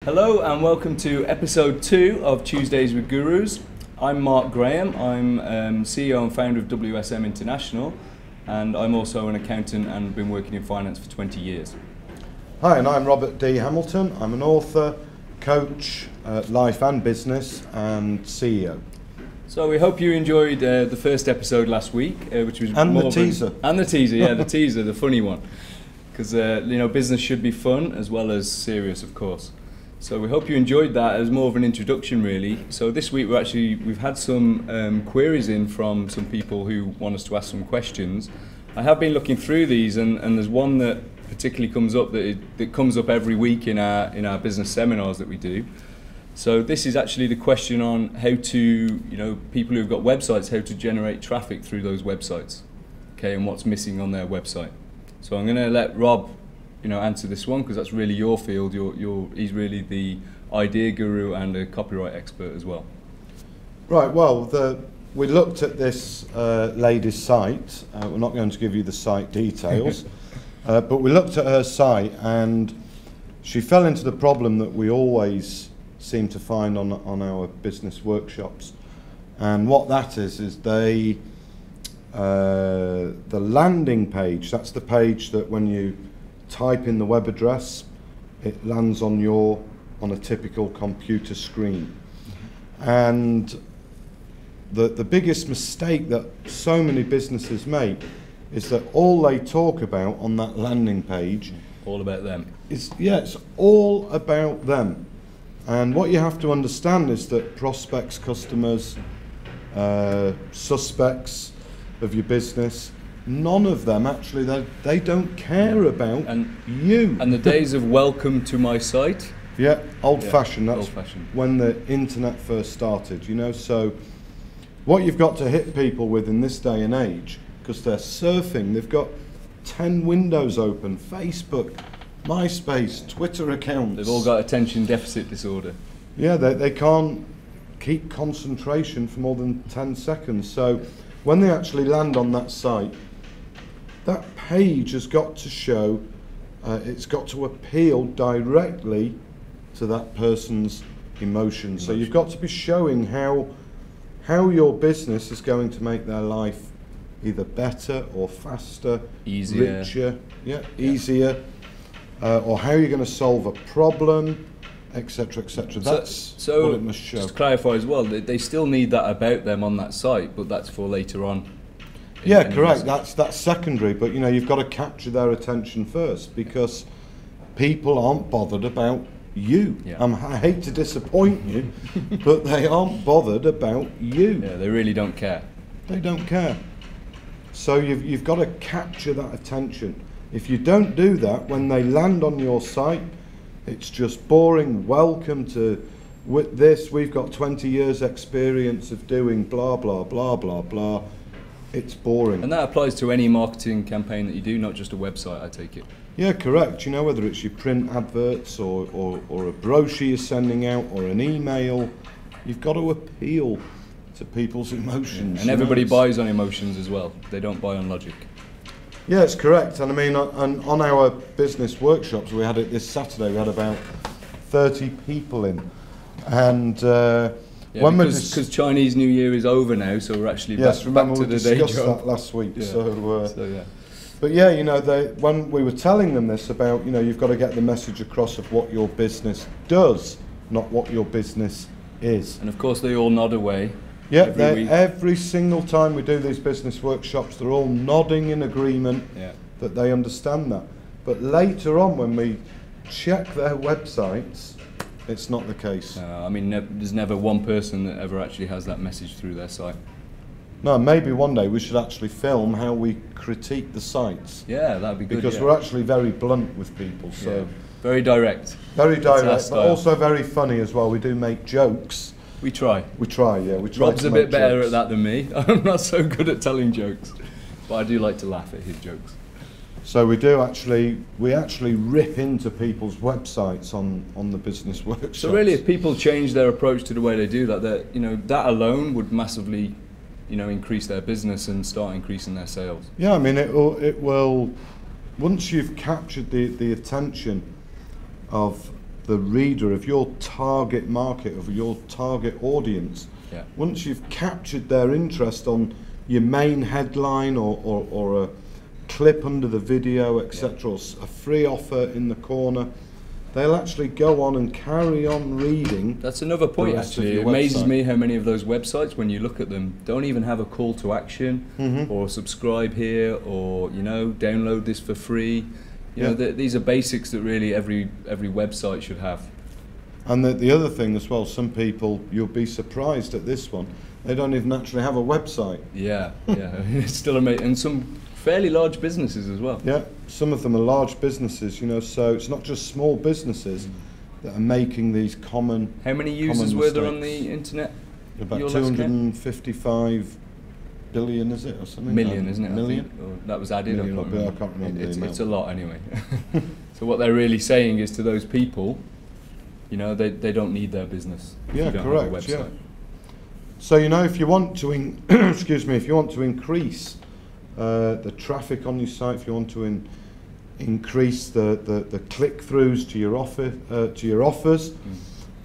Hello and welcome to episode 2 of Tuesdays with Gurus. I'm Mark Graham, I'm CEO and founder of WSM International, and I'm also an accountant and been working in finance for 20 years. Hi, and I'm Robert D. Hamilton. I'm an author, coach, life and business, and CEO. So we hope you enjoyed the first episode last week, which was and more the teaser. And the teaser, yeah, the teaser, the funny one, because business should be fun as well as serious, of course. So we hope you enjoyed that as more of an introduction, really. So this week we've had some queries in from some people who want us to ask some questions. I have been looking through these, and there's one that particularly comes up that comes up every week in our business seminars that we do. So this is actually the question on how to, people who've got websites, how to generate traffic through those websites, okay, and what's missing on their website. So I'm going to let Rob answer this one, because that's really your field. He's really the idea guru and a copyright expert as well. Right, well, we looked at this lady's site. We're not going to give you the site details, but we looked at her site and she fell into the problem that we always seem to find on our business workshops. And what that is the landing page, that's the page that when you type in the web address, it lands on a typical computer screen. And the biggest mistake that so many businesses make is that all they talk about on that landing page, all about them. It's all about them. And what you have to understand is that prospects, customers, suspects of your business, none of them actually, they don't care about you. And the days of welcome to my site? Yeah, old-fashioned. That's old-fashioned. When the internet first started, So what you've got to hit people with in this day and age, because they're surfing, they've got 10 windows open, Facebook, MySpace, Twitter accounts. They've all got attention deficit disorder. Yeah, they can't keep concentration for more than 10 seconds. So when they actually land on that site, that page has got to show, it's got to appeal directly to that person's emotions. So you've got to be showing how your business is going to make their life either better or faster, easier, richer, easier, or how you're going to solve a problem, etc., etc. That's what it must show. Just to clarify as well, they still need that about them on that site, but that's for later on. Yeah, correct. That's secondary, but you've got to capture their attention first, because people aren't bothered about you. Yeah. I hate to disappoint you, but they aren't bothered about you. Yeah, they really don't care. They don't care. So you've got to capture that attention. If you don't do that, when they land on your site, it's just boring. Welcome to this. We've got 20 years experience of doing blah, blah, blah, blah, blah. It's boring. And that applies to any marketing campaign that you do, not just a website, I take it. Yeah, correct. Whether it's your print adverts or a brochure you're sending out or an email, you've got to appeal to people's emotions. Yeah. And everybody buys on emotions as well. They don't buy on logic. Yeah, it's correct. And I mean, on our business workshops, we had it this Saturday, we had about 30 people in. And because Chinese New Year is over now, so we're actually back to the day job. We discussed that last week. Yeah. But yeah, when we were telling them this about, you've got to get the message across of what your business does, not what your business is. And of course, they all nod away. Yeah, every single time we do these business workshops, they're all nodding in agreement that they understand that. But later on, when we check their websites, it's not the case. There's never one person that ever actually has that message through their site. No, maybe one day we should actually film how we critique the sites. Yeah, that'd be good. Because we're actually very blunt with people. So very direct. Very direct, but also very funny as well. We do make jokes. We try. We try. Rob's a bit better at that than me. I'm not so good at telling jokes, but I do like to laugh at his jokes. So we actually rip into people's websites on the business workshops. So really, if people change their approach to the way they do that, that alone would massively, increase their business and start increasing their sales. Yeah, I mean, it will once you've captured the attention of the reader, of your target market, of your target audience. Yeah. Once you've captured their interest on your main headline or a clip under the video, etc., or a free offer in the corner, they'll actually go on and carry on reading. That's another point, the rest of actually. It your amazes website. me how many of those websites, when you look at them, don't even have a call to action or subscribe here or, you know, download this for free. You know, these are basics that really every website should have. And the other thing as well, some people, you'll be surprised at this one, they don't even actually have a website. Yeah, yeah. It's still amazing. And some fairly large businesses as well. Yeah, some of them are large businesses, you know, so it's not just small businesses that are making these common. How many users were there on the internet? About Your last count? 255 billion, is it, or something? Million, isn't it? I Million? think? Or that was added. Million I or can't bill, I remember. can't remember the amount. It's a lot anyway. So what they're really saying is to those people, you know, they don't need their business. If Yeah, you don't correct. Have a Yeah. website. So you know, if you want to, excuse me, if you want to increase the traffic on your site, if you want to increase the click-throughs to your offers,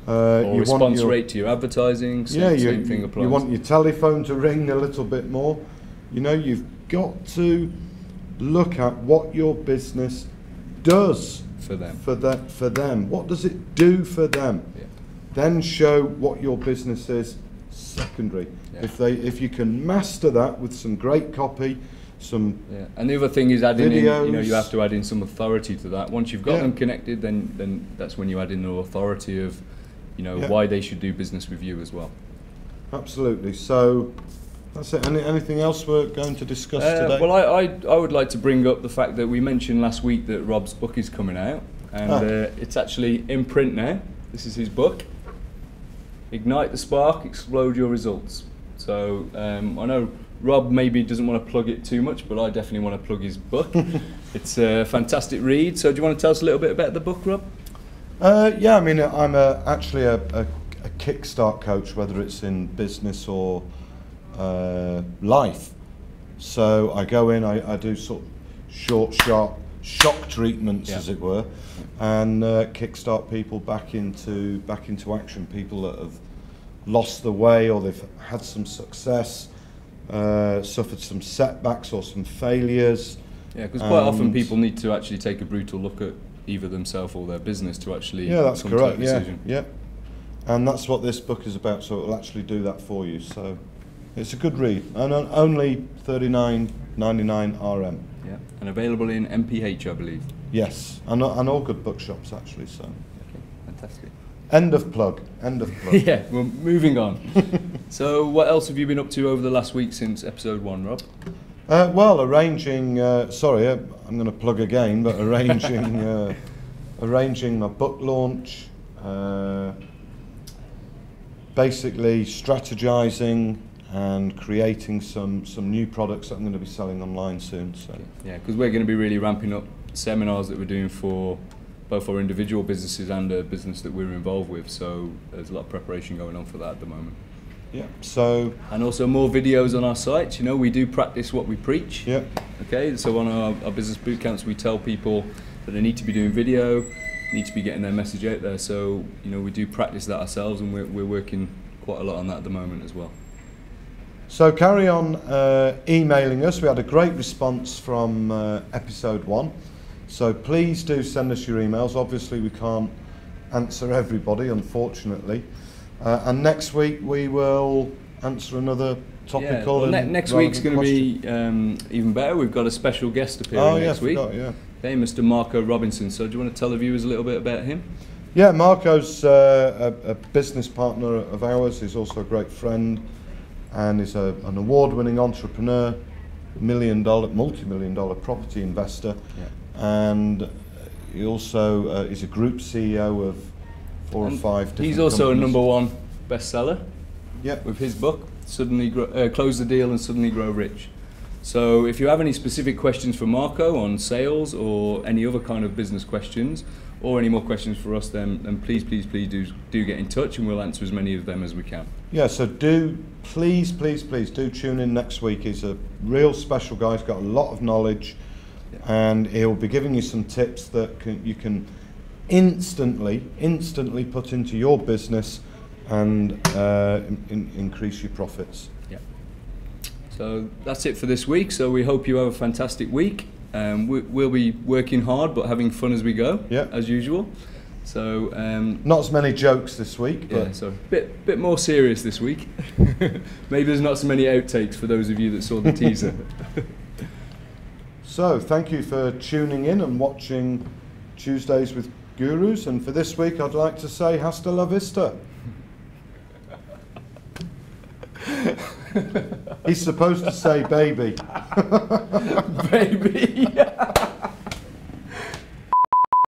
Or you response want your, rate to your advertising. Same thing applies. you want your telephone to ring a little bit more. You know, you've got to look at what your business does for them. for them. What does it do for them? Yeah. Then show what your business is secondary. Yeah. If you can master that with some great copy, some Yeah, and the other thing is adding in, videos. you know, you have to add in some authority to that. Once you've got Yeah. them connected, then that's when you add in the authority of, you know, Yeah. why they should do business with you as well. absolutely. So that's it. Anything else we're going to discuss today? Well, I would like to bring up the fact that we mentioned last week that Rob's book is coming out, and it's actually in print now. This is his book, Ignite the Spark, Explode Your Results. So I know Rob maybe doesn't want to plug it too much, but I definitely want to plug his book. It's a fantastic read. So do you want to tell us a little bit about the book, Rob? Yeah, I mean, I'm actually a Kickstart coach, whether it's in business or life. So I go in, I do sort of short, sharp shock treatments, as it were, and kickstart people back into action. People that have lost the way, or they've had some success, suffered some setbacks or some failures. Yeah, because quite often people need to actually take a brutal look at either themselves or their business to actually that's come to correct. that decision. Yeah, and that's what this book is about. So it'll actually do that for you. So it's a good read, and only $39.99 RM. Yeah, and available in MPH, I believe. Yes, and all good bookshops actually. So Okay, fantastic. end of plug. Yeah, well, moving on. So what else have you been up to over the last week since episode 1, Rob? Well, arranging. Sorry, I'm going to plug again, but arranging my book launch. Basically, strategizing and creating some new products that I'm going to be selling online soon. So Yeah, because we're going to be really ramping up seminars that we're doing for both our individual businesses and a business that we're involved with. So there's a lot of preparation going on for that at the moment. yeah. So And also more videos on our site. You know, we do practice what we preach. yeah. Okay, so on our business boot camps, we tell people that they need to be doing video, need to be getting their message out there. So, you know, we do practice that ourselves, and we're working quite a lot on that at the moment as well. So carry on emailing us. We had a great response from episode 1. So please do send us your emails. Obviously we can't answer everybody, unfortunately. And next week we will answer another topical. Well, and next week's going relevant to be even better. We've got a special guest appearing next week. Yeah. Okay, Mr. Marco Robinson. So do you want to tell the viewers a little bit about him? Yeah, Marco's a business partner of ours. He's also a great friend, and he's an award-winning entrepreneur, multi-million-dollar property investor, and he also is a group CEO of 4 or 5 different He's also companies. a #1 bestseller Yep. with his book, Close the Deal and Suddenly Grow Rich. So if you have any specific questions for Marco on sales or any other kind of business questions, or any more questions for us, then please do get in touch, and we'll answer as many of them as we can. Yeah, so please do tune in next week. He's a real special guy. He's got a lot of knowledge, and he'll be giving you some tips that you can instantly put into your business and increase your profits. Yeah. So that's it for this week. So we hope you have a fantastic week. We'll be working hard but having fun as we go, as usual. So not as many jokes this week, but yeah, so bit more serious this week. Maybe there's not so many outtakes for those of you that saw the teaser. So thank you for tuning in and watching Tuesdays with Gurus, and for this week I'd like to say hasta la vista. He's supposed to say baby. Baby.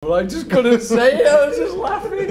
Well, I just couldn't say it, I was just laughing.